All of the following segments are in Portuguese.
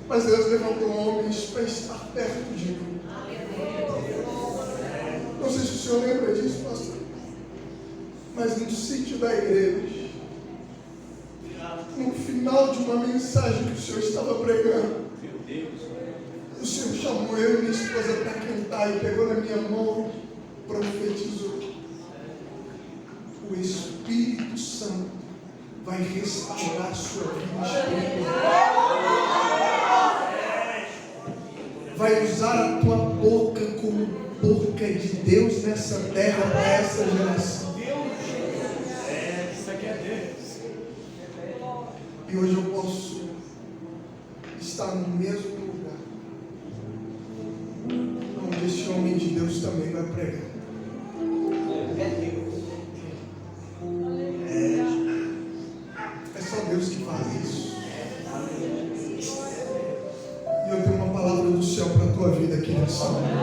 Mas Deus levantou homens para estar perto de mim. Não sei se o senhor lembra disso, pastor. Mas no sítio da igreja, no final de uma mensagem que o senhor estava pregando, o senhor chamou eu e minha esposa para cantar e pegou na minha mão, profetizou. O Espírito Santo vai restaurar a sua vida espiritual. Vai usar a tua boca como boca de Deus nessa terra para essa geração. Isso aqui é Deus. E hoje eu posso estar no mesmo lugar onde esse homem de Deus também vai pregar. É só Deus que faz isso. E eu tenho uma palavra do céu para a tua vida aqui nessa noite.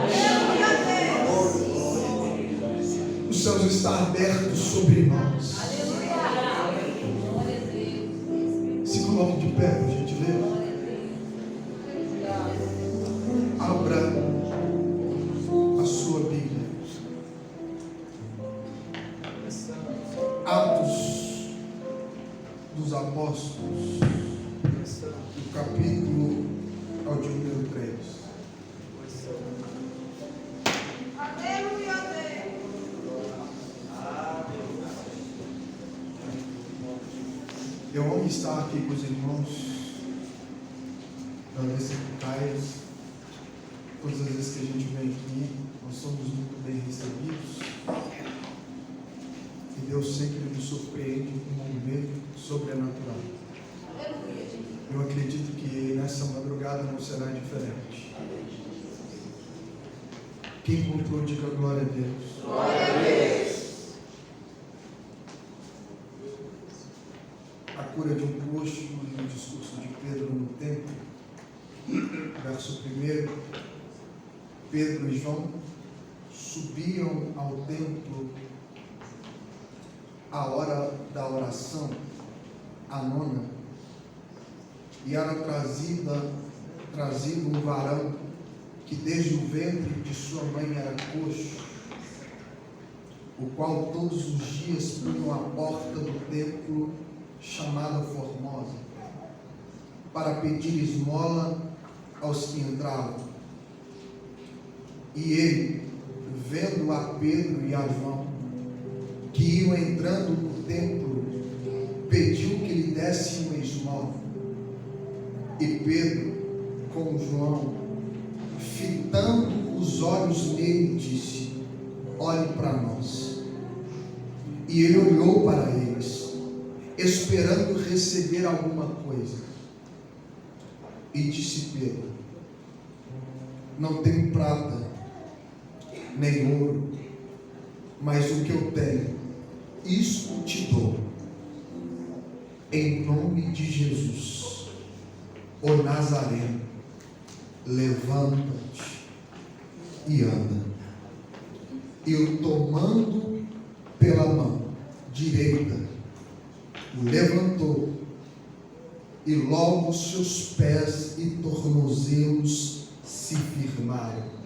Os céus estão abertos sobre nós. Se coloque de pé, por gentileza. Abra a sua Bíblia. Atos dos Apóstolos, do capítulo ao de número 3. Eu amo estar aqui com os irmãos da Lessecais. Todas as vezes que a gente vem aqui, nós somos muito bem recebidos. E Deus sempre nos surpreende com um movimento sobrenatural. Eu acredito que nessa madrugada não será diferente. Quem encontrou, diga glória a Deus. Glória a Deus. A cura de um coxo e o discurso de Pedro no templo. Verso 1. Pedro e João subiam ao templo à hora da oração, a nona, e era trazido um varão que desde o ventre de sua mãe era coxo, o qual todos os dias punham à porta do templo chamada Formosa, para pedir esmola aos que entravam. E ele, vendo a Pedro e a João, que iam entrando no templo, pediu que lhe desse uma esmola. E Pedro, com João, fitando os olhos nele, disse: olhe para nós. E ele olhou para eles, esperando receber alguma coisa. E disse Pedro: não tenho prata, nem ouro, mas o que eu tenho, isto te dou. Em nome de Jesus, o Nazareno, levanta-te e anda. E o tomando pela mão direita, o levantou, e logo seus pés e tornozelos se firmaram.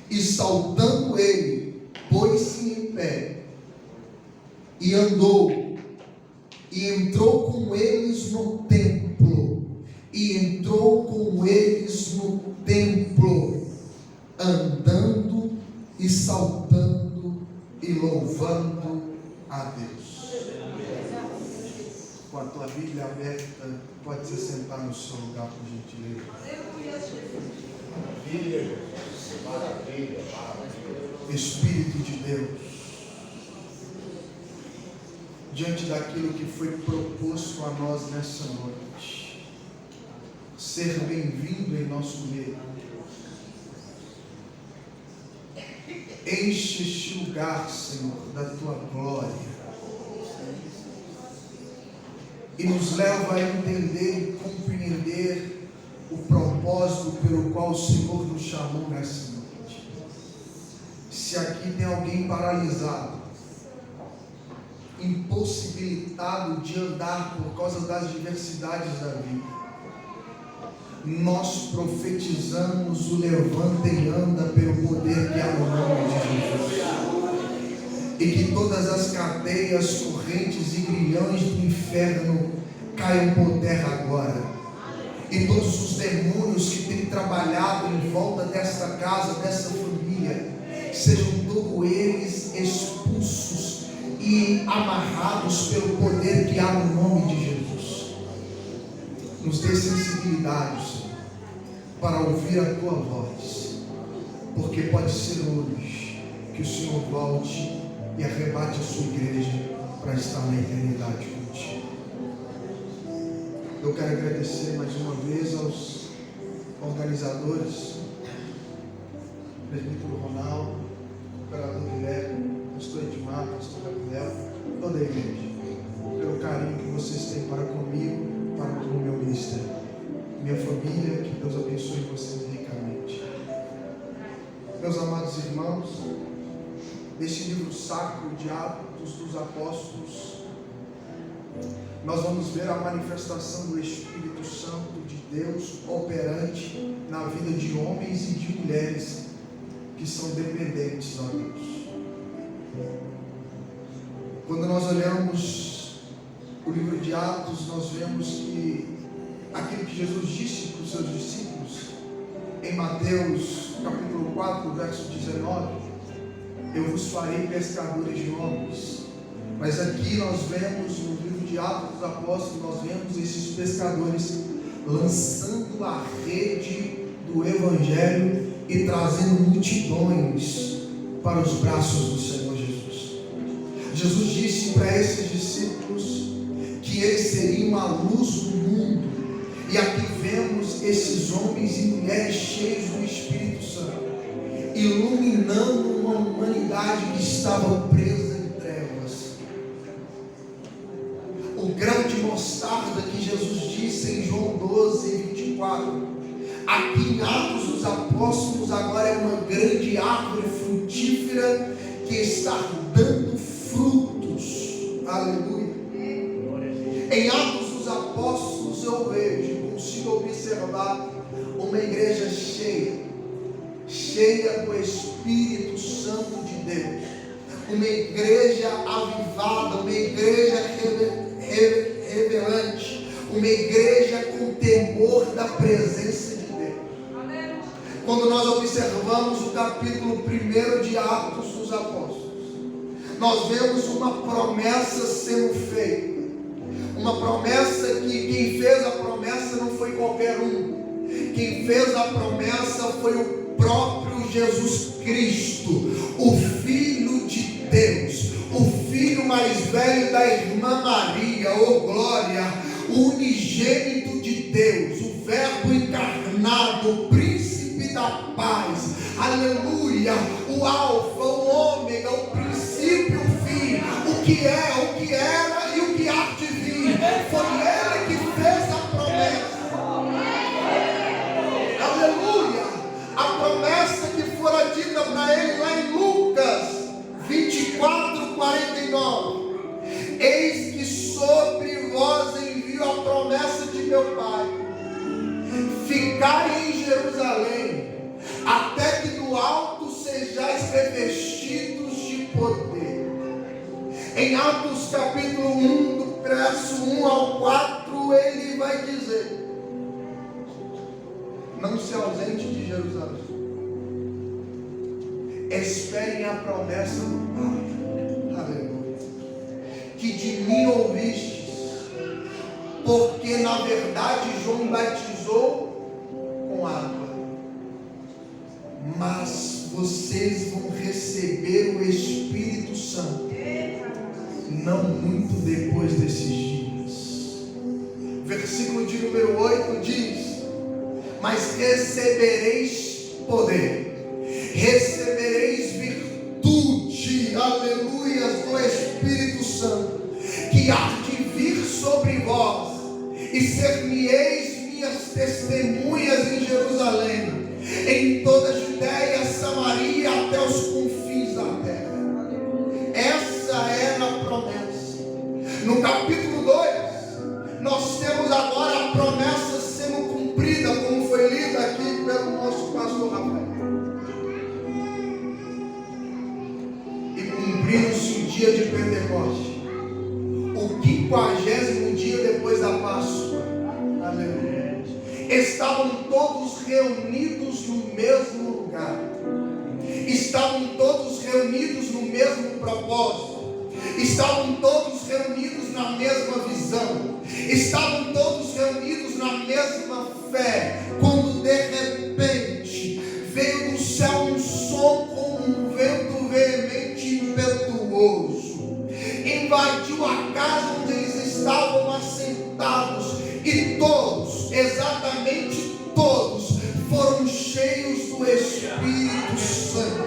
E saltando ele, pôs-se em pé, e andou, e entrou com eles no templo, andando e saltando e louvando a Deus. Com a tua Bíblia aberta, pode se sentar no seu lugar, por gentileza. Maravilha. Espírito de Deus, diante daquilo que foi proposto a nós nessa noite, ser bem-vindo em nosso meio, enche este lugar, Senhor, da tua glória, e nos leva a entender e compreender o propósito pelo qual o Senhor nos chamou nessa noite. Se aqui tem alguém paralisado, impossibilitado de andar por causa das diversidades da vida, nós profetizamos o levanta e anda pelo poder que há no nome de Jesus. E que todas as cadeias, correntes e grilhões do inferno caiam por terra agora. E todos os demônios que têm trabalhado em volta desta casa, dessa família, sejam todos eles expulsos e amarrados pelo poder que há no nome de Jesus. Nos dê sensibilidade, Senhor, para ouvir a Tua voz, porque pode ser hoje que o Senhor volte e arrebate a sua igreja para estar na eternidade contigo. Eu quero agradecer mais uma vez aos organizadores, presbítero Ronaldo, operador Guilherme, pastor Edmar, pastor Gabriel, toda a igreja, pelo carinho que vocês têm para comigo, para com o meu ministério, minha família, que Deus abençoe vocês ricamente. Meus amados irmãos, neste livro sacro de Atos dos Apóstolos, nós vamos ver a manifestação do Espírito Santo de Deus operante na vida de homens e de mulheres que são dependentes a Deus. Quando nós olhamos o livro de Atos, nós vemos que aquilo que Jesus disse para os seus discípulos em Mateus capítulo 4, verso 19: eu vos farei pescadores de homens. Mas aqui nós vemos, no livro de Atos dos Apóstolos, nós vemos esses pescadores lançando a rede do Evangelho e trazendo multidões para os braços do Senhor Jesus. Jesus disse para esses discípulos que eles seriam a luz do mundo. E aqui vemos esses homens e mulheres cheios do Espírito Santo, iluminando uma humanidade que estava presa em trevas. O grão de mostarda que Jesus disse em João 12:24, aqui em Atos dos Apóstolos agora é uma grande árvore frutífera que está dando frutos. Aleluia. Em Atos dos Apóstolos eu vejo, consigo observar uma igreja cheia do Espírito Santo de Deus, uma igreja avivada, uma igreja reverente, uma igreja com temor da presença de Deus. Quando nós observamos o capítulo 1 de Atos dos Apóstolos, nós vemos uma promessa sendo feita, uma promessa que quem fez a promessa não foi qualquer um, quem fez a promessa foi o próprio Jesus Cristo, o Filho de Deus, o filho mais velho da irmã Maria, oh glória, o unigênito de Deus, o Verbo encarnado, o príncipe da paz, aleluia, o alfa, o ômega, o princípio, o fim, o que é, o que era e o que há de vir. Foi ele que fez a promessa. Aleluia. A promessa que fora dita para ele lá em Lucas 24:49. Eis que sobre vós envio a promessa de meu Pai. Ficai em Jerusalém, até que do alto sejais revestidos de poder. Em Atos capítulo 1, do verso 1 ao 4, ele vai dizer: não se ausente de Jerusalém, esperem a promessa do Pai, aleluia, que de mim ouvistes, porque na verdade João batizou com água, mas vocês vão receber o Espírito Santo não muito depois desses dias. Versículo de número 8 diz: mas recebereis poder, recebereis virtude, aleluia, do Espírito Santo, que há de vir sobre vós, e ser-me-eis minhas testemunhas em Jerusalém, em toda a Judéia, Samaria, até os confins da terra. Essa era a promessa. Pentecoste, o 50º dia depois da Páscoa. Aleluia. Estavam todos reunidos no mesmo lugar. Estavam todos reunidos no mesmo propósito. Estavam todos reunidos na mesma visão. Estavam todos reunidos na mesma fé. Quando de repente veio do céu um som como um vento veemente e impetuoso, invadiu a casa onde eles estavam assentados, e todos, exatamente todos, foram cheios do Espírito Santo,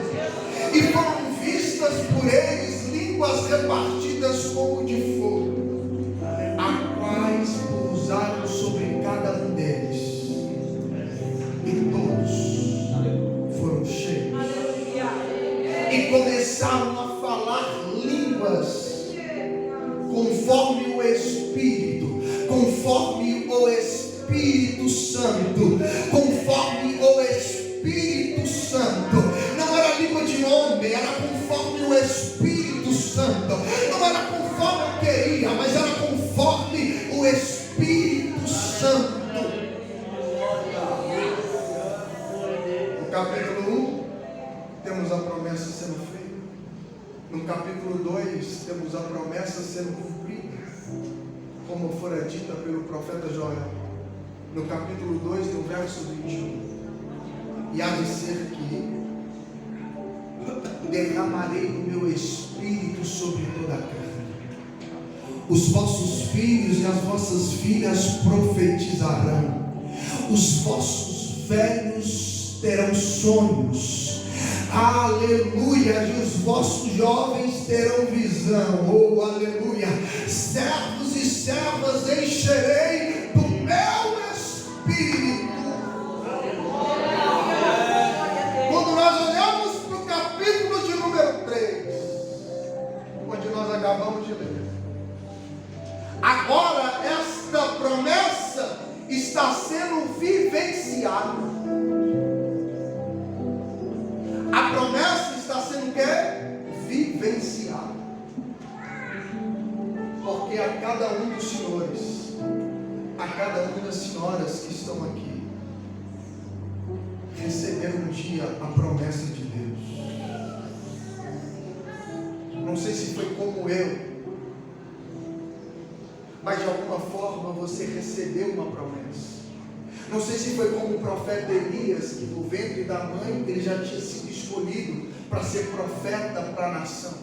e foram vistas por eles línguas repartidas como de fogo, a quais pousaram sobre cada um deles, e todos foram cheios, e começaram a falar línguas conforme o Espírito, conforme o Espírito Santo, conforme o Espírito Santo. Não era língua de homem, era conforme o Espírito Santo. Não era conforme eu queria, mas era conforme o Espírito Santo. No capítulo 1, temos a promessa sendo feita. No capítulo 2, temos a promessa sendo cumprida, como fora dita pelo profeta Joel. No capítulo 2, no verso 21, e há de ser que derramarei o meu Espírito sobre toda a carne. Os vossos filhos e as vossas filhas profetizarão. Os vossos velhos terão sonhos. Aleluia, e os vossos jovens terão visão. Oh, aleluia. Servos e servas encherei do meu Espírito. Quando nós olhamos para o capítulo de número 3, onde nós acabamos de ler, agora esta promessa está sendo vivenciada. A promessa está sendo o quê? Vivenciada. Porque a cada um dos senhores, a cada uma das senhoras que estão aqui, receberam um dia a promessa de Deus. Não sei se foi como eu, mas de alguma forma você recebeu uma promessa. Não sei se foi como o profeta Elias, que no ventre da mãe ele já tinha sido escolhido para ser profeta para a nação.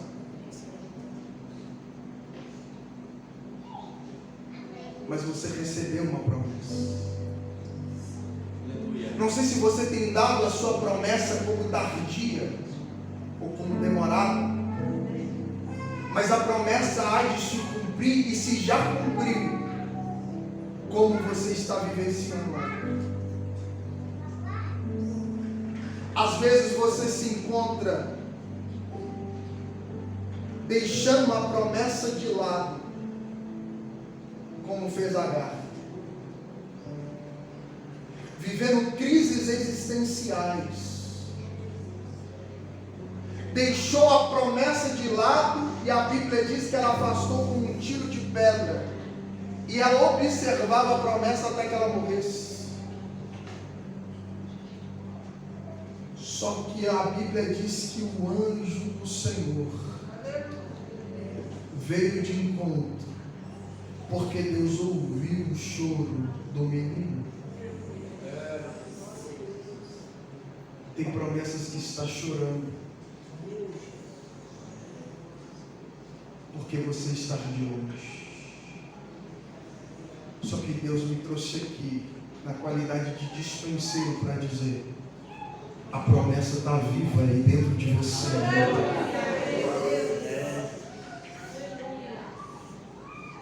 Mas você recebeu uma promessa. Não sei se você tem dado a sua promessa como tardia ou como demorada, mas a promessa há de se cumprir, e se já cumpriu, como você está vivenciando ela. Às vezes você se encontra deixando a promessa de lado, como fez Agar, vivendo crises existenciais, deixou a promessa de lado, e a Bíblia diz que ela afastou com um tiro de pedra, e ela observava a promessa até que ela morresse. Só que a Bíblia diz que o anjo do Senhor veio de encontro, porque Deus ouviu o choro do menino. Tem promessas que está chorando, porque você está de longe. Só que Deus me trouxe aqui na qualidade de dispenseiro para dizer: a promessa está viva aí dentro de você.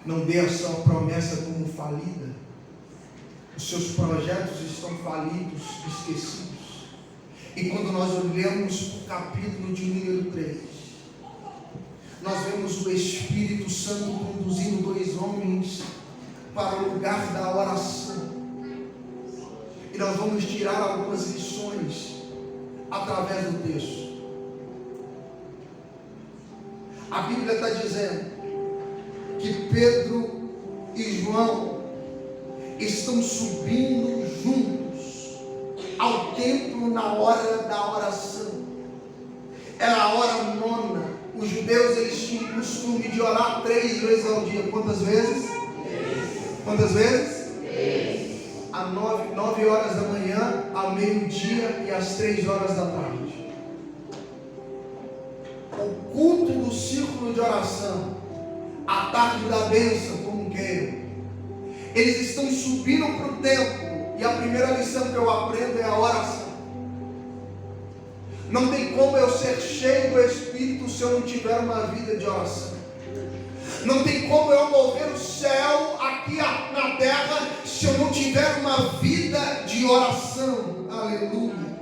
Não dê a sua promessa como falida. Os seus projetos estão falidos, esquecidos. E quando nós olhamos para o capítulo de número 3, nós vemos o Espírito Santo conduzindo 2 homens para o lugar da oração. E nós vamos tirar algumas lições através do texto. A Bíblia está dizendo que Pedro e João estão subindo juntos ao templo na hora da oração. Era a hora nona. Os judeus, eles tinham o costume de orar 3 vezes ao dia. Quantas vezes? 3. Quantas vezes? 3. Às 9 horas da manhã, ao meio-dia e às 3 horas da tarde. O culto do círculo de oração, a tarde da bênção, como queiram, eles estão subindo para o templo. E a primeira lição que eu aprendo é a oração. Não tem como eu ser cheio do Espírito se eu não tiver uma vida de oração. Não tem como eu mover o céu aqui na terra se eu não tiver uma vida de oração. Aleluia.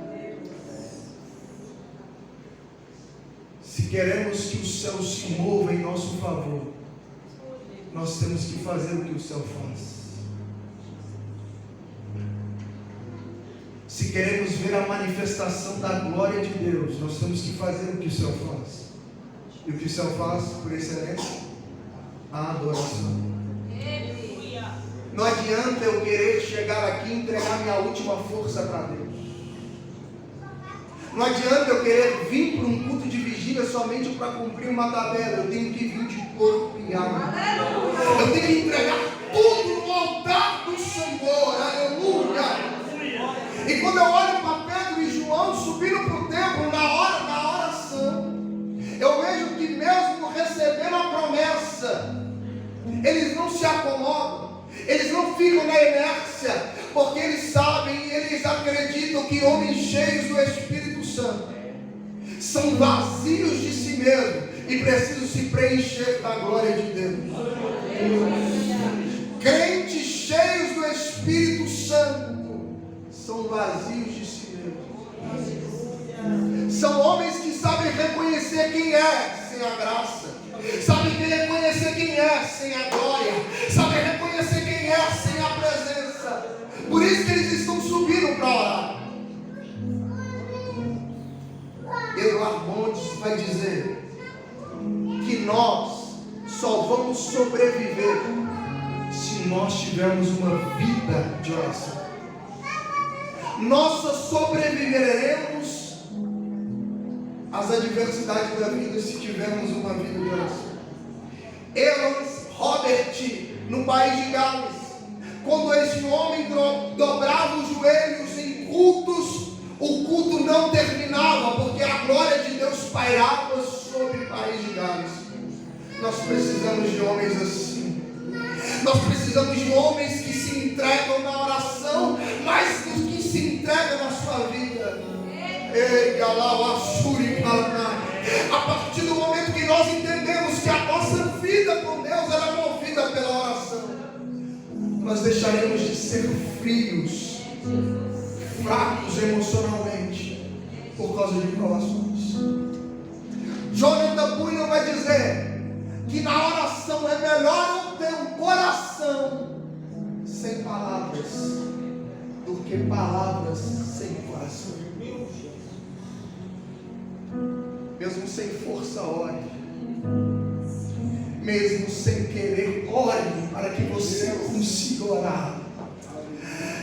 Se queremos que o céu se mova em nosso favor, nós temos que fazer o que o céu faz. Se queremos ver a manifestação da glória de Deus, nós temos que fazer o que o céu faz. E o que o céu faz, por excelência? A adoração. Não adianta eu querer chegar aqui e entregar minha última força para Deus. Não adianta eu querer vir para um culto de vigília somente para cumprir uma tabela. Eu tenho que vir de corpo e alma. Eu tenho que entregar tudo no altar do Senhor. Aleluia. E quando eu olho para Pedro e João subindo para o templo na hora da oração, eu vejo que mesmo recebendo a promessa, eles não se acomodam, eles não ficam na inércia, porque eles sabem e eles acreditam que homens cheios do Espírito Santo são vazios de si mesmos e precisam se preencher da glória de Deus. Crentes cheios do Espírito Santo são vazios de si mesmos. São homens que sabem reconhecer quem é sem a graça, sabem reconhecer quem é sem a glória, sabem reconhecer quem é sem a presença. Por isso que eles estão subindo para orar. Eduardo Montes vai dizer que nós só vamos sobreviver se nós tivermos uma vida de oração. Nós só sobreviveremos às adversidades da vida se tivermos uma vida de oração. Evans Robert, no país de Gales, quando esse homem dobrava os joelhos em cultos, o culto não terminava, porque a glória de Deus pairava sobre o país de Gales. Nós precisamos de homens assim. Nós precisamos de homens que se entregam na oração, mas que se entregam na sua vida. A partir do momento que nós entendemos que a nossa vida com Deus ela é movida pela oração, nós deixaremos de ser frios, fracos emocionalmente, por causa de provações. Jonathan Bunyan vai dizer que na oração é melhor eu ter um coração sem palavras do que palavras sem coração. Mesmo sem força, ore. Mesmo sem querer, ore para que você consiga orar.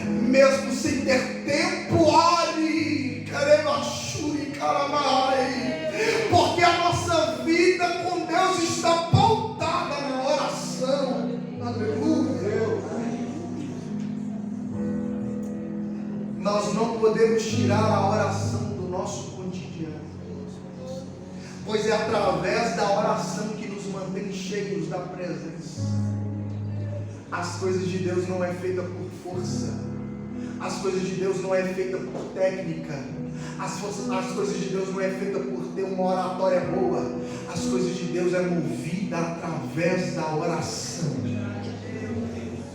Mesmo sem ter tempo, ore. Porque a nossa vida com Deus está pautada na oração. Aleluia. Nós não podemos tirar a oração do nosso cotidiano, pois é através da oração que nos mantém cheios da presença. As coisas de Deus não é feita por força. As coisas de Deus não é feita por técnica. As coisas de Deus não é feita por ter uma oratória boa. As coisas de Deus é movida através da oração.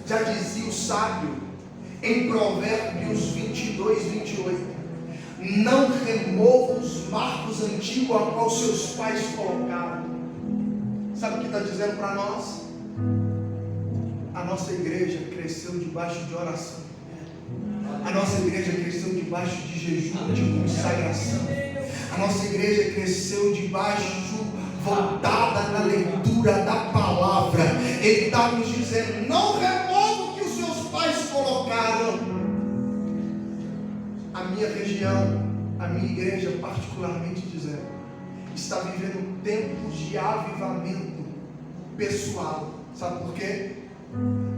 Já dizia o sábio em Provérbios 22, 28: não remova os marcos antigos a qual seus pais colocaram. Sabe o que está dizendo para nós? A nossa igreja cresceu debaixo de oração. A nossa igreja cresceu debaixo de jejum, de consagração. A nossa igreja cresceu debaixo voltada na leitura da palavra. Ele está nos dizendo: não remova o que os seus pais colocaram. A minha região, a minha igreja, particularmente dizendo, está vivendo tempos de avivamento pessoal. Sabe por quê?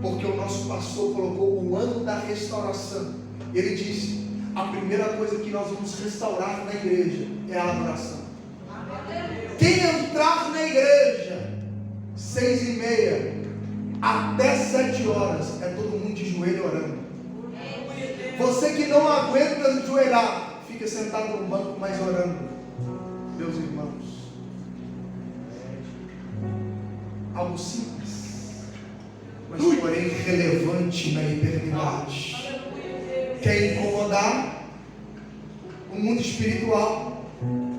Porque o nosso pastor colocou o ano da restauração. Ele disse: a primeira coisa que nós vamos restaurar na igreja é a adoração. Quem entrar na igreja 6h30 até 7 horas, é todo mundo de joelho orando. Você que não aguenta ajoelhar, fica sentado no banco, mas orando. Meus irmãos, algo simples, mas porém relevante na eternidade. Quer incomodar o mundo espiritual?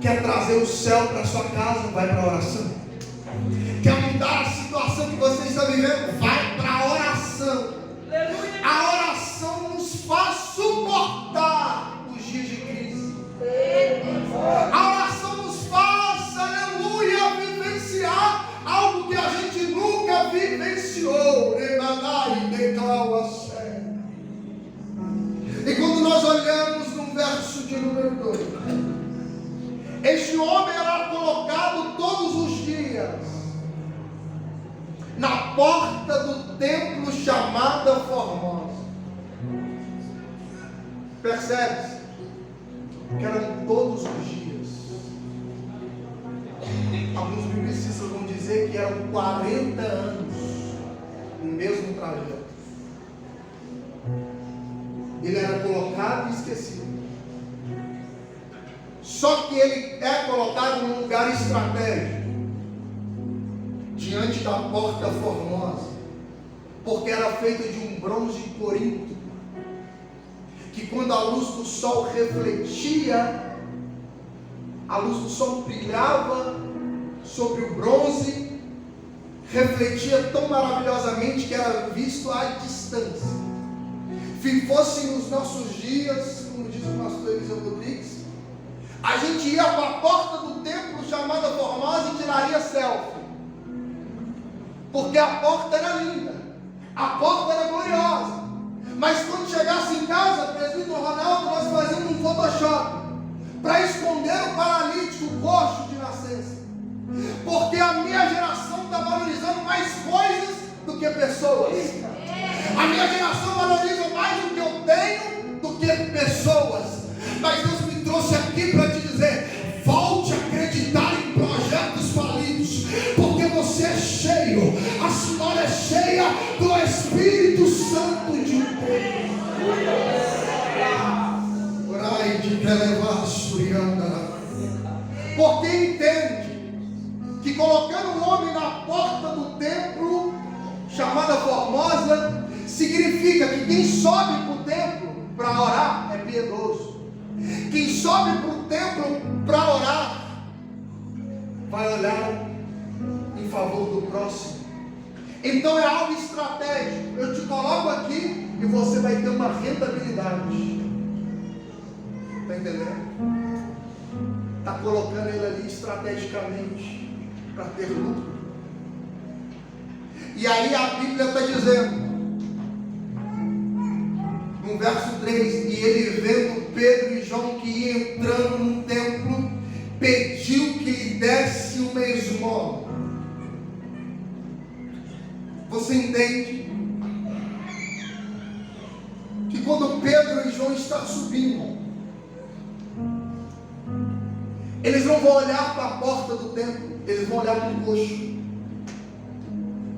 Quer trazer o céu para sua casa? Vai para a oração. Quer mudar a situação que você está vivendo? Vai para a oração. A oração nos faz suportar os dias de crise. A oração nos faz, aleluia, vivenciar algo que a gente nunca vivenciou. E quando nós olhamos no verso de número 2, este homem era colocado todos os dias na porta do templo chamada Formosa. Percebe-se que eram todos os dias. Alguns biblicistas vão dizer que eram 40 anos no mesmo trajeto. Ele era colocado e esquecido. Só que ele é colocado num lugar estratégico, diante da porta formosa, porque era feita de um bronze de Corinto, que quando a luz do sol refletia, a luz do sol brilhava sobre o bronze, refletia tão maravilhosamente que era visto à distância. Se fosse nos nossos dias, como diz o pastor Eliseu Rodrigues, a gente ia para a porta do templo chamada Formosa e tiraria selfie, porque a porta era linda, a porta era gloriosa, mas quando chegasse em casa, presbítero Ronaldo, nós fazíamos um Photoshop para esconder o paralítico coxo de nascença, porque a minha geração está valorizando mais coisas do que pessoas. A minha geração valoriza mais o que eu tenho do que pessoas. Mas Deus me trouxe aqui para te dizer: volte a acreditar em projetos falidos, porque você é cheio, a senhora é cheia do Espírito Santo de Deus. Orai de que levar surianda. Porque entende que colocando um homem na porta do templo chamada Formosa, significa que quem sobe para o templo para orar é piedoso. Quem sobe para o templo para orar vai olhar em favor do próximo. Então é algo estratégico. Eu te coloco aqui e você vai ter uma rentabilidade. Está entendendo? Está colocando ele ali estrategicamente para ter lucro. E aí a Bíblia está dizendo, no verso 3, e ele vendo Pedro e João que iam entrando no templo, pediu que lhe desse uma esmola. Você entende que quando Pedro e João estão subindo, eles não vão olhar para a porta do templo, eles vão olhar para o coxo.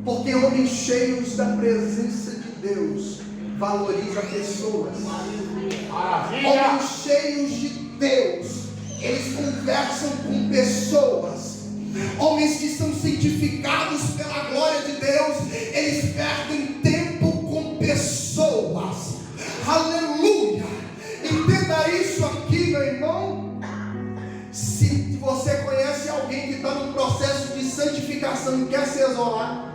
Porque homens cheios da presença de Deus valorizam pessoas. Homens cheios de Deus, eles conversam com pessoas. Homens que são santificados pela glória de Deus, eles perdem tempo com pessoas. Aleluia! Entenda isso aqui, meu irmão. Se você conhece alguém que está num processo de santificação e quer se isolar,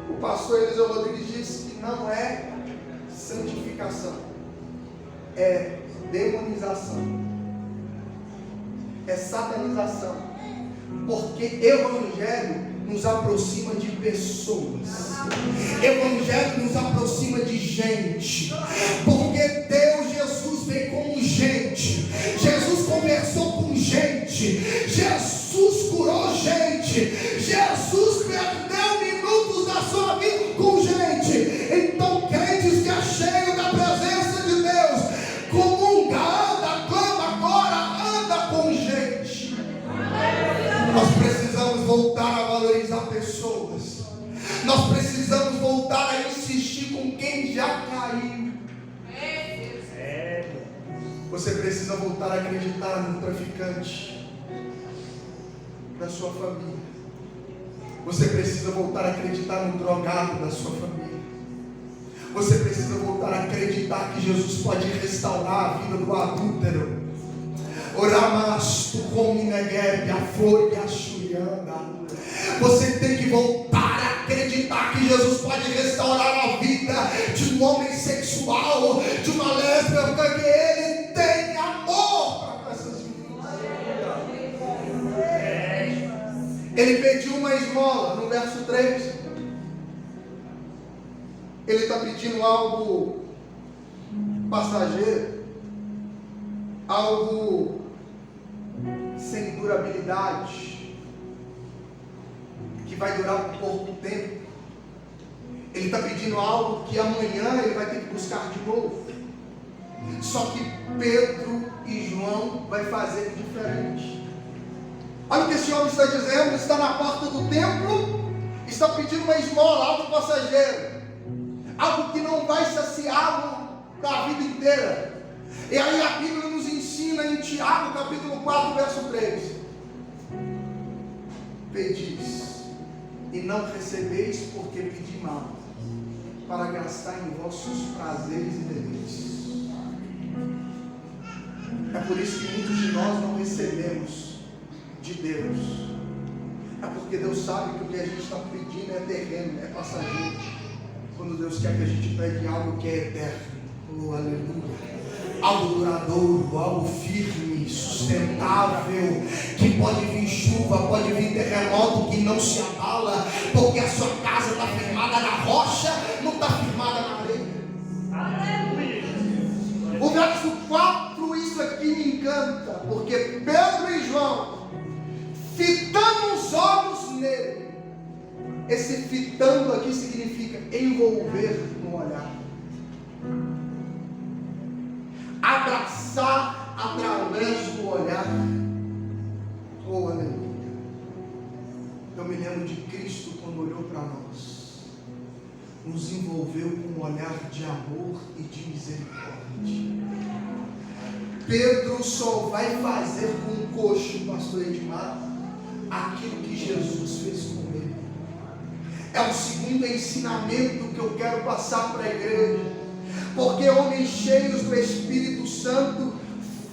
o pastor Eliseu Rodrigues disse que não é santificação, é demonização, é satanização. Porque Evangelho nos aproxima de pessoas. Evangelho nos aproxima de gente. Porque Deus, Jesus veio como gente. Jesus conversou com gente. Jesus curou gente. Jesus perdeu minutos da sua vida com gente. Então, crentes que é cheio da presença de Deus, comunga, anda, clama, agora anda com gente. Nós precisamos voltar a valorizar pessoas. Nós precisamos voltar a insistir com quem já caiu. Você precisa voltar a acreditar no traficante da sua família. Você precisa voltar a acreditar no drogado da sua família. Você precisa voltar a acreditar que Jesus pode restaurar a vida do adúltero. Você tem que voltar a acreditar que Jesus pode restaurar a vida de um homem sexual, de uma lésbica, porque Ele tem amor para essas vidas. Ele pediu uma esmola no verso 3. Ele está pedindo algo passageiro, algo sem durabilidade, que vai durar um pouco tempo. Ele está pedindo algo que amanhã ele vai ter que buscar de novo. Só que Pedro e João vai fazer diferente. Olha o que esse homem está dizendo. Está na porta do templo, está pedindo uma esmola, algo passageiro, algo que não vai saciá-lo para a vida inteira. E aí a Bíblia nos ensina em Tiago capítulo 4 verso 3: pedis e não recebeis, porque pedi mal, para gastar em vossos prazeres e deleites. É por isso que muitos de nós não recebemos de Deus. É porque Deus sabe que o que a gente está pedindo é terreno, é passageiro. Quando Deus quer que a gente pegue algo que é eterno. Oh, aleluia. Algo duradouro, algo firme, sustentável, que pode vir chuva, pode vir terremoto, que não se abala, porque a sua casa está firmada na rocha, não está firmada na areia. O verso 4, isso aqui me encanta, porque Pedro e João, fitando os olhos nele, esse fitando aqui significa envolver no olhar, abraçar através do olhar. Oh, aleluia. Eu me lembro de Cristo quando olhou para nós, nos envolveu com um olhar de amor e de misericórdia. Pedro só vai fazer com o coxo, pastor Edmar, aquilo que Jesus fez com ele. É o segundo ensinamento que eu quero passar para a igreja. Porque homens cheios do Espírito Santo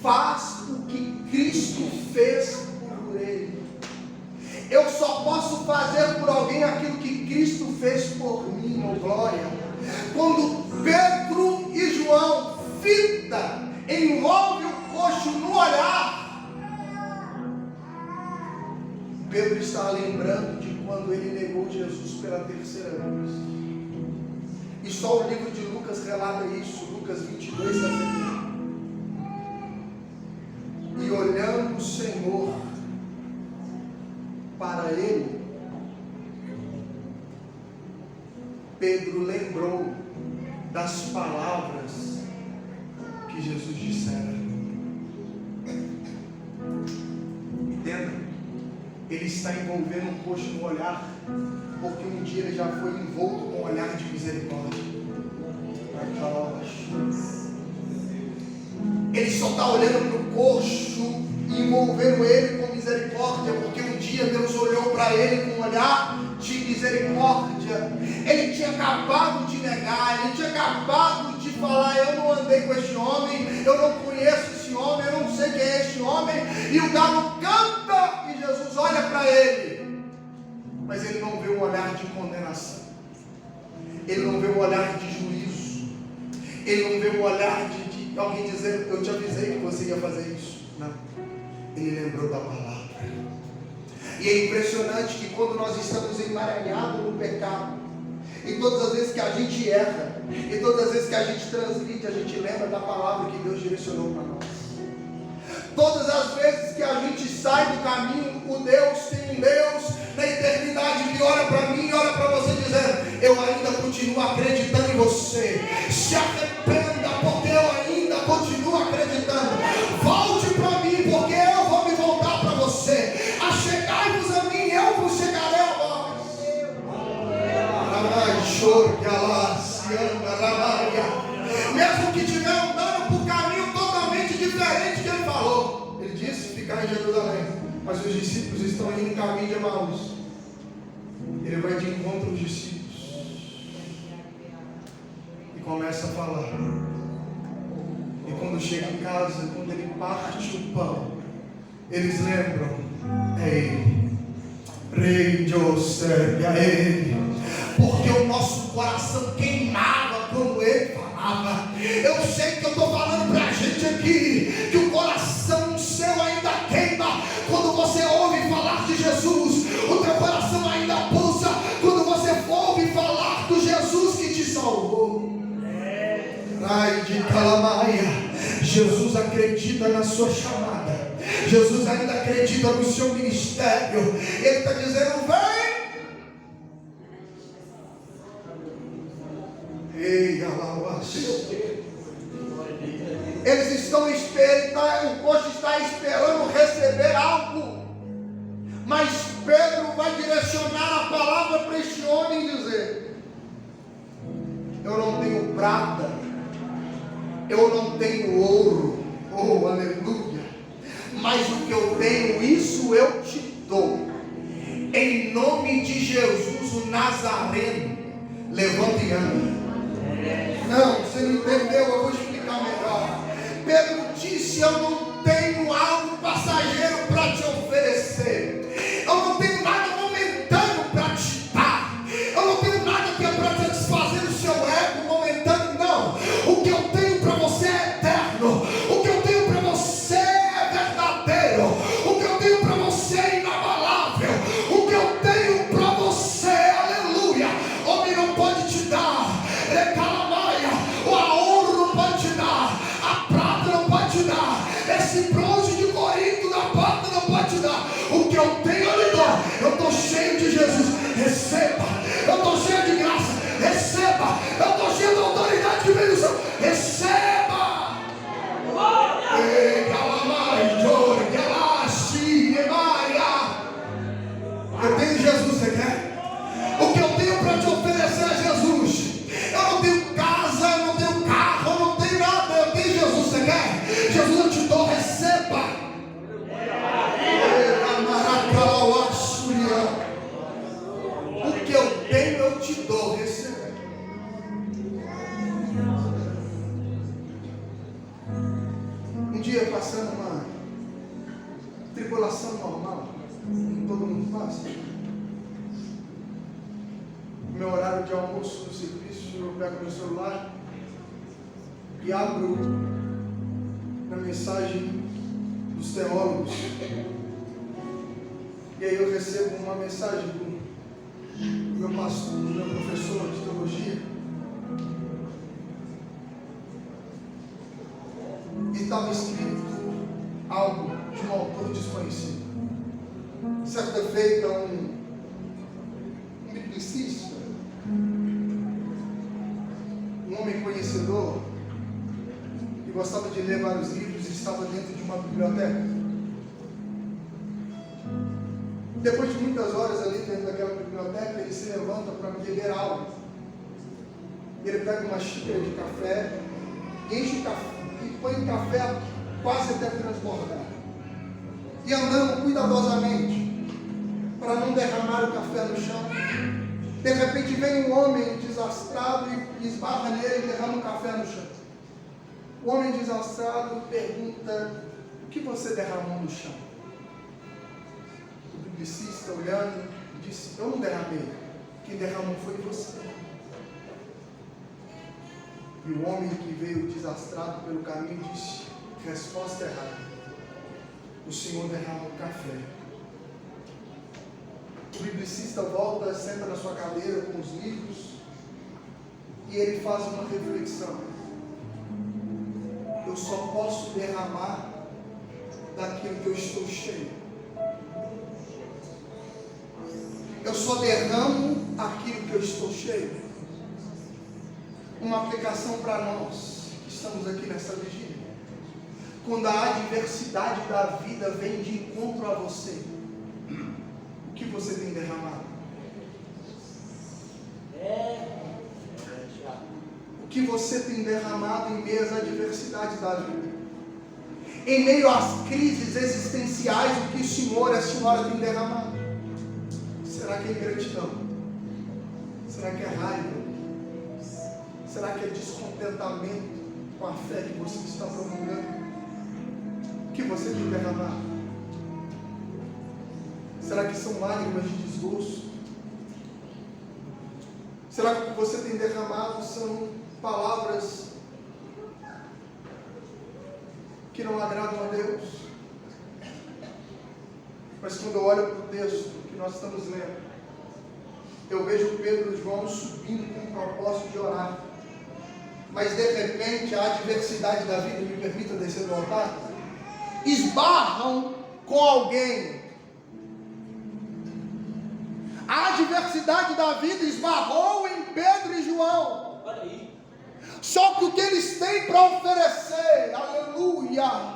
faz o que Cristo fez por ele. Eu só posso fazer por alguém aquilo que Cristo fez por mim, oh glória. Quando Pedro e João fita, envolve o coxo no olhar, Pedro está lembrando de quando ele negou Jesus pela terceira vez. E só o livro de Lucas relata isso, Lucas 22, 71. E olhando o Senhor para ele, Pedro lembrou das palavras que Jesus dissera. Entenda? Ele está envolvendo um coxo no olhar, porque um dia ele já foi envolto com um olhar de misericórdia. Ele só está olhando para o coxo e envolvendo ele com misericórdia, porque um dia Deus olhou para ele com um olhar de misericórdia. Ele tinha acabado de negar, ele tinha acabado de falar: eu não andei com este homem, eu não conheço esse homem, eu não sei quem é este homem. E o galo canta e Jesus olha para ele, mas ele não vê um olhar de condenação, ele não vê um olhar de juízo, ele não vê um olhar de alguém dizendo: eu te avisei que você ia fazer isso. Não, ele lembrou da palavra. E é impressionante que quando nós estamos emaranhados no pecado, e todas as vezes que a gente erra, e todas as vezes que a gente transgride, a gente lembra da palavra que Deus direcionou para nós. Todas as vezes que a gente sai do caminho, tem um Deus na eternidade que olha para mim, olha para você dizendo: eu ainda continuo acreditando em você. Se arrependa, porque eu ainda continuo acreditando. Volte para mim, porque eu vou me voltar para você. Achegai-vos a mim, eu vos chegarei a vós. Mesmo que estiver andando por caminho totalmente diferente que ele falou. Ele disse ficar em Jerusalém, mas os discípulos estão indo em caminho de Emaús. Ele vai de encontro aos discípulos e começa a falar. E quando chega em casa, quando ele parte o pão, eles lembram: é ele, Rei José, é ele, porque o nosso coração queimava quando ele falava. Eu sei que eu estou falando para a gente aqui, que o coração seu ainda queima quando você ouve falar de Jesus. O teu coração ainda pulsa quando você ouve falar do Jesus que te salvou. Ai de Calamaia, Jesus acredita na sua chamada. Jesus ainda acredita no seu ministério. Ele está dizendo: vem. Ei, eles estão esperando, o coxo está esperando receber algo, mas Pedro vai direcionar a palavra para este homem e dizer: eu não tenho prata, eu não tenho ouro, oh aleluia, mas o que eu tenho, isso eu te dou. Em nome de Jesus o Nazareno, levanta e anda. Não, você não entendeu, eu vou explicar melhor. Pedro disse: eu não tenho algo passageiro para te oferecer, eu não tenho nada momentâneo para te dar, eu não tenho nada que é para satisfazer o seu ego momentâneo, não. O que eu tenho para você é eterno, o que eu tenho para você é verdadeiro, o que eu tenho para você é inabalável, o que eu tenho para você, aleluia, homem não pode te dar, a ouro não pode te dar, a prata não pode te dar, esse bronze de Corinto da prata não pode te dar. O que eu tenho eu lhe dou. Eu estou cheio de Jesus, receba. Eu estou cheio de graça, receba. Eu estou cheio de autoridade que vem do céu, receba. Ei, calamai, chore, galaxi, emaia. Eu tenho Jesus, você quer? O que eu tenho para te oferecer é Jesus. Eu não tenho casa, eu não tenho carro, eu não tenho nada, eu tenho Jesus, você quer? Jesus eu te dou, receba. O que eu tenho eu te dou, receba. Um dia passando uma tribulação normal, como todo mundo passa. Meu horário de almoço no serviço, eu pego meu celular e abro na mensagem dos teólogos, e aí eu recebo uma mensagem do meu pastor, do meu professor de teologia, e estava escrito algo de um autor desconhecido. Certa feita um biblicista, um homem conhecedor, que gostava de ler vários livros, estava dentro de uma biblioteca. Depois de muitas horas ali dentro daquela biblioteca, ele se levanta para beber algo. Ele pega uma xícara de café, enche o café e põe o café quase até transbordar. E andando cuidadosamente para não derramar o café no chão, de repente vem um homem desastrado e esbarra nele e derrama o café no chão. O homem desastrado pergunta: o que você derramou no chão? O biblicista, olhando, disse: eu não derramei, quem derramou foi você. E o homem que veio desastrado pelo caminho disse: resposta errada, o Senhor derramou café. o biblicista volta, senta na sua cadeira com os livros e ele faz uma reflexão. Eu só posso derramar daquilo que eu estou cheio. Eu só derramo aquilo que eu estou cheio. Uma aplicação para nós que estamos aqui nessa vigília. Quando a adversidade da vida vem de encontro a você, o que você tem derramado? O que você tem derramado em meio às adversidades da vida? Em meio às crises existenciais, o que o senhor e a senhora tem derramado? Será que é ingratidão? Será que é raiva? Será que é descontentamento com a fé que você está promulgando? O que você tem derramado? Será que são lágrimas de desgosto? Será que o que você tem derramado são palavras que não agradam a Deus? Mas quando eu olho para o texto que nós estamos lendo, eu vejo Pedro e João subindo com o propósito de orar. Mas de repente a adversidade da vida, me permita descer do altar, esbarram com alguém. A adversidade da vida esbarrou em Pedro e João. Só que o que eles têm para oferecer, aleluia,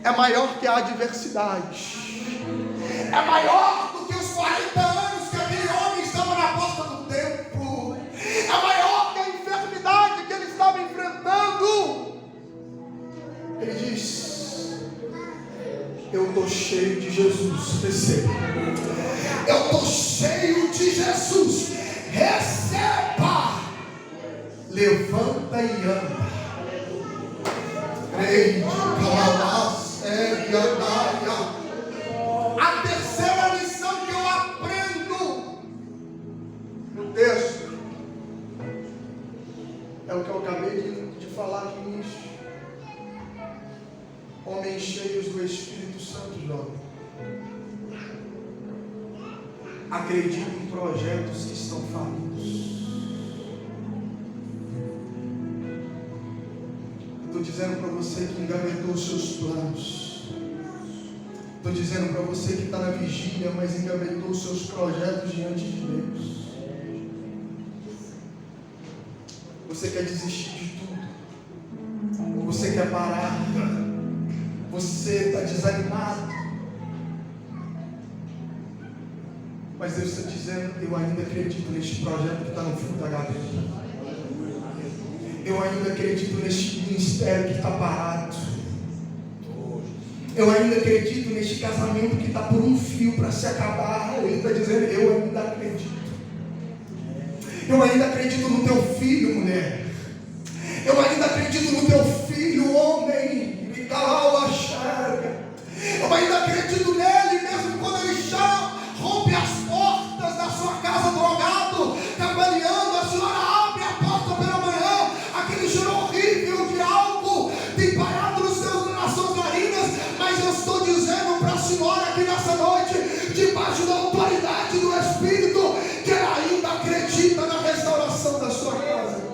é maior que a adversidade. É maior do que os 40 anos que aquele homem estava na porta do templo. É maior que a enfermidade que ele estava enfrentando. Ele diz: eu estou cheio de Jesus, receba. Eu estou cheio de Jesus, receba. Levanta e anda. A terceira lição que eu aprendo no texto é o que eu acabei de falar aqui no início. Homens cheios do Espírito Santo, jovem, acreditam em projetos que estão falidos. Estou dizendo para você que engavetou os seus planos. Estou dizendo para você que está na vigília, mas engavetou os seus projetos diante de Deus. Você quer desistir de tudo. Você quer parar. Você está desanimado. Mas Deus está dizendo: eu ainda acredito neste projeto que está no fundo da gaveta. Eu ainda acredito neste ministério que está parado. Eu ainda acredito neste casamento que está por um fio para se acabar. Ele está dizendo: eu ainda acredito. Eu ainda acredito no teu filho, mulher. Eu ainda acredito no teu filho, homem. Me calau a charga. Eu ainda acredito nele, mesmo quando ele rompe as portas da sua casa drogado, trabalhando. A senhora abre a porta pela manhã, aquele cheiro horrível de álcool tem parado nas suas narinas, mas eu estou dizendo para a senhora aqui nessa noite, debaixo da autoridade do Espírito, que ela ainda acredita na restauração da sua casa.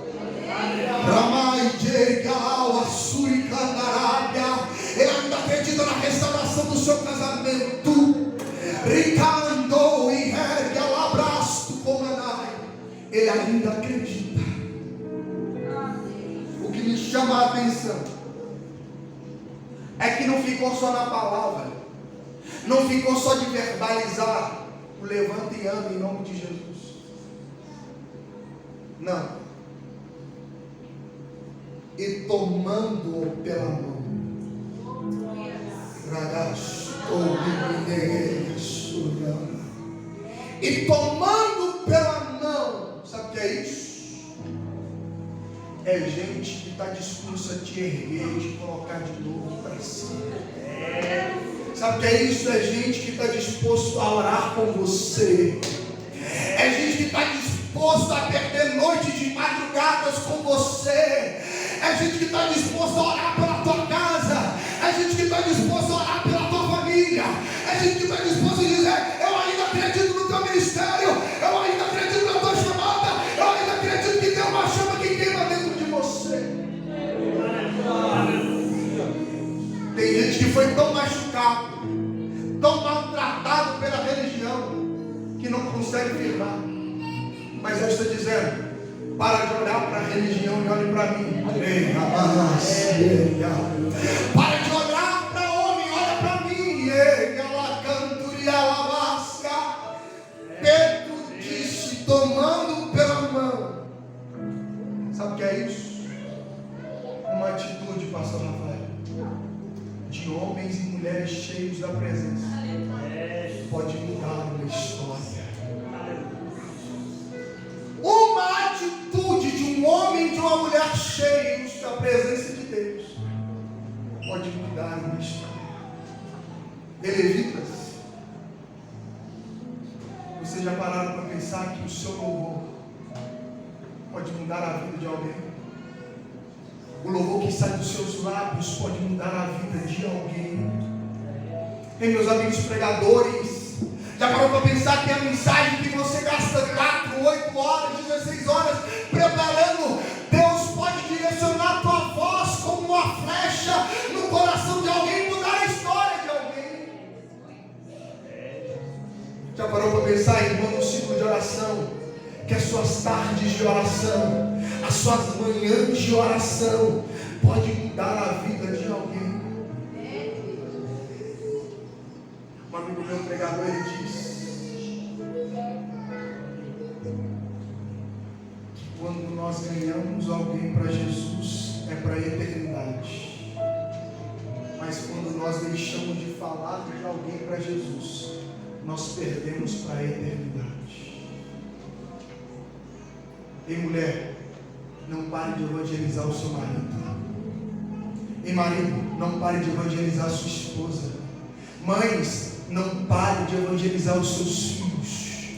Ele ainda acredita na restauração do seu casamento. Ele ainda acredita. O que me chama a atenção é que não ficou só na palavra, não ficou só de verbalizar o levanta e anda em nome de Jesus. Não. E tomando-o pela mão, e tomando pela mão, sabe o que é isso? É gente que está disposta a te erguer e te colocar de novo para cima. Sabe o que é isso? É gente que está disposto a orar com você. É gente que está disposto a perder noites de madrugadas com você. É gente que está disposto a orar pela tua casa. É gente que está disposto a orar pela tua família. É gente que está disposto a dizer: eu ainda dizendo: para de olhar para a religião e olhe para mim. Para de olhar para o homem, olha para mim. Pedro disse, tomando pela mão. Sabe o que é isso? Uma atitude, pastor Rafael, de homens e mulheres cheios da presença. Pode mudar uma história. Uma atitude de um homem e de uma mulher cheios da presença de Deus pode mudar uma história. Levitas, vocês já pararam para pensar que o seu louvor pode mudar a vida de alguém? O louvor que sai dos seus lábios pode mudar a vida de alguém. E meus amigos pregadores, já parou para pensar que a mensagem que você gasta 4, 8 horas, 16 horas preparando, Deus pode direcionar a tua voz como uma flecha no coração de alguém e mudar a história de alguém? Já parou para pensar, irmão, no ciclo de oração, que as suas tardes de oração, as suas manhãs de oração pode mudar a vida de alguém? Um amigo meu pregador, ele diz que quando nós ganhamos alguém para Jesus é para a eternidade, mas quando nós deixamos de falar de alguém para Jesus, nós perdemos para a eternidade. Ei, mulher, não pare de evangelizar o seu marido. Ei, marido, não pare de evangelizar a sua esposa. Mães, não pare de evangelizar os seus filhos.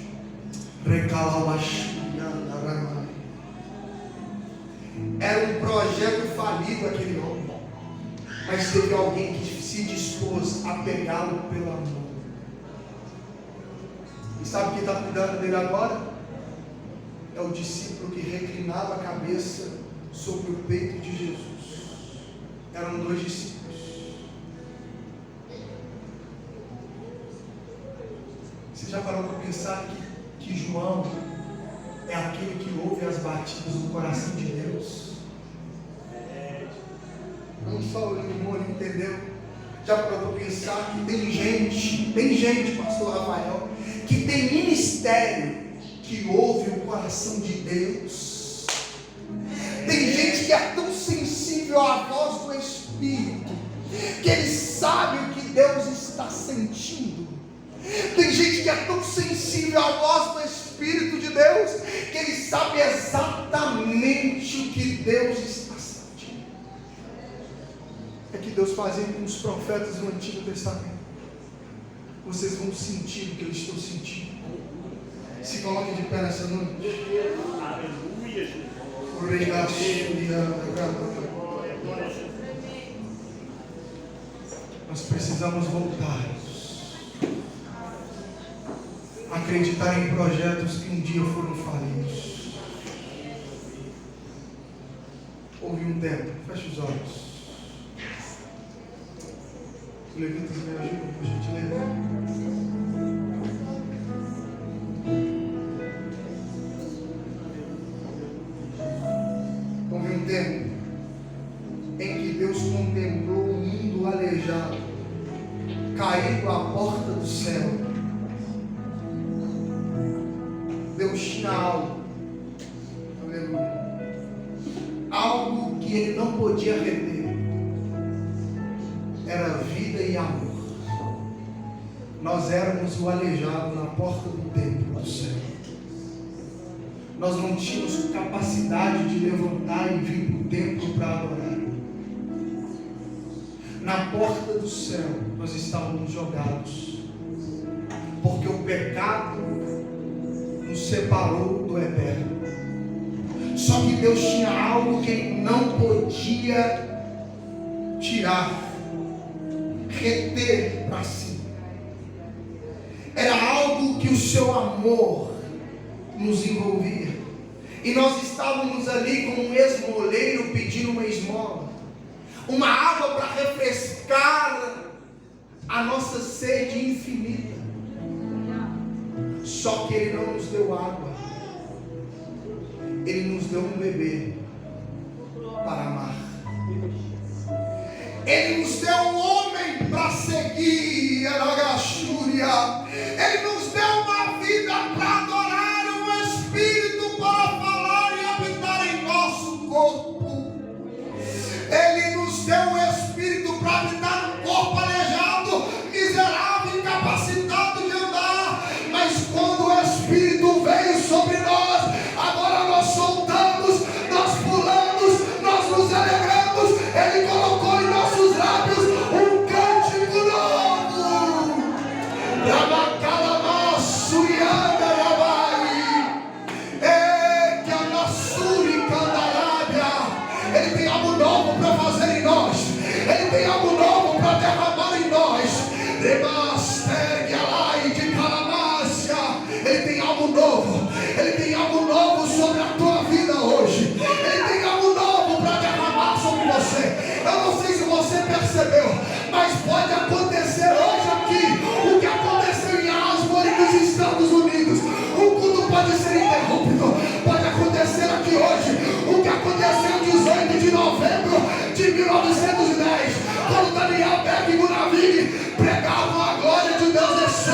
Era um projeto falido aquele homem, mas teve alguém que se dispôs a pegá-lo pela mão. E sabe quem está cuidando dele agora? É o discípulo que reclinava a cabeça sobre o peito de Jesus. Eram 2 discípulos. Você já parou para pensar que João é aquele que ouve as batidas do coração de Deus? Não só o irmão, ele entendeu? Já parou para pensar que tem gente, pastor Rafael, que tem ministério que ouve o coração de Deus? Tem gente que é tão sensível à voz do Espírito, que ele sabe o que Deus está sentindo. Tem gente que é tão sensível à voz do Espírito de Deus, que ele sabe exatamente o que Deus está sentindo. É que Deus fazia com os profetas do Antigo Testamento. Vocês vão sentir o que eu estou sentindo. Se coloque de pé nessa noite. Aleluia, Jesus. Nós precisamos voltar a acreditar em projetos que um dia foram falidos. Houve um tempo, feche os olhos. Os levitas me ajudam, por gentileza. Houve um tempo em que Deus contemplou o mundo aleijado, caído à porta do céu. Deus tinha algo, aleluia, algo que ele não podia reter, era vida e amor. Nós éramos o aleijado na porta do templo do céu. Nós não tínhamos capacidade de levantar e vir para o templo para adorar. Na porta do céu nós estávamos jogados, porque o pecado nos separou do eterno. Só que Deus tinha algo que Ele não podia tirar, reter para si. Era algo que o seu amor nos envolvia. E nós estávamos ali como um esmoleiro pedindo uma esmola, uma água para refrescar a nossa sede infinita. Só que Ele não nos deu água, Ele nos deu um bebê para amar. Ele nos deu um homem para seguir, Ele nos deu uma vida para adorar, um espírito para falar e habitar em nosso corpo. Ele nos deu um espírito para habitar um corpo aleijado, miserável, incapacitado de andar. Mas quando o Espírito veio sobre nós, agora nós soltamos, nós pulamos, nós nos alegramos. Ele colocou em nossos lábios um cântico novo. Rabacalamassurianda Rabai. Que a Nassuri Candarábia. Ele tem algo novo para fazer em nós. Ele tem algo novo para derramar em nós. Ele tem algo novo. Ele tem algo novo sobre a tua vida hoje. Ele tem algo novo para derramar sobre você. Eu não sei se você percebeu, mas pode acontecer hoje aqui o que aconteceu em Asbury, nos Estados Unidos. O culto pode ser interrompido. Pode acontecer aqui hoje o que aconteceu em 18 de novembro de 1910, quando Daniel Berg e Gunavig pregavam a glória de Deus.